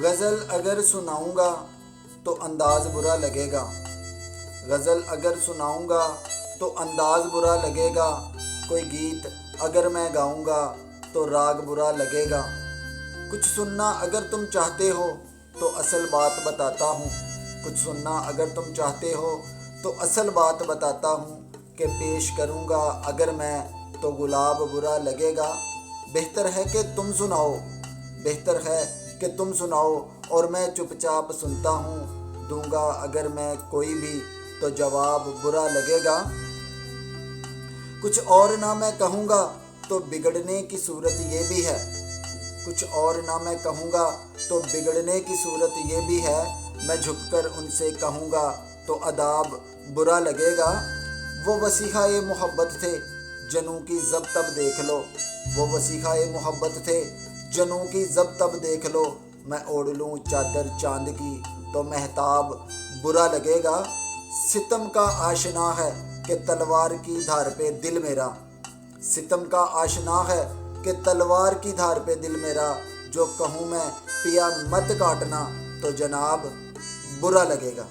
غزل اگر سناؤں گا تو انداز برا لگے گا، غزل اگر سناؤں گا تو انداز برا لگے گا، کوئی گیت اگر میں گاؤں گا تو راگ برا لگے گا۔ کچھ سننا اگر تم چاہتے ہو تو اصل بات بتاتا ہوں، کچھ سننا اگر تم چاہتے ہو تو اصل بات بتاتا ہوں، کہ پیش کروں گا اگر میں تو گلاب برا لگے گا۔ بہتر ہے کہ تم سناؤ، بہتر ہے کہ تم سناؤ، اور میں چپ چاپ سنتا ہوں، دوں گا اگر میں کوئی بھی تو جواب برا لگے گا۔ کچھ اور نہ میں کہوں گا تو بگڑنے کی صورت یہ بھی ہے، کچھ اور نہ میں کہوں گا تو بگڑنے کی صورت یہ بھی ہے، میں جھک کر ان سے کہوں گا تو اداب برا لگے گا۔ وہ وسیحہ محبت تھے جنوں کی ضبط اب دیکھ لو، وہ وسیحہ محبت تھے جنوں کی ضبط اب دیکھ لو، میں اوڑھ لوں چادر چاند کی تو مہتاب برا لگے گا۔ ستم کا آشنا ہے کہ تلوار کی دھار پہ دل میرا، ستم کا آشنا ہے کہ تلوار کی دھار پہ دل میرا، جو کہوں میں پیا مت کاٹنا تو جناب برا لگے گا۔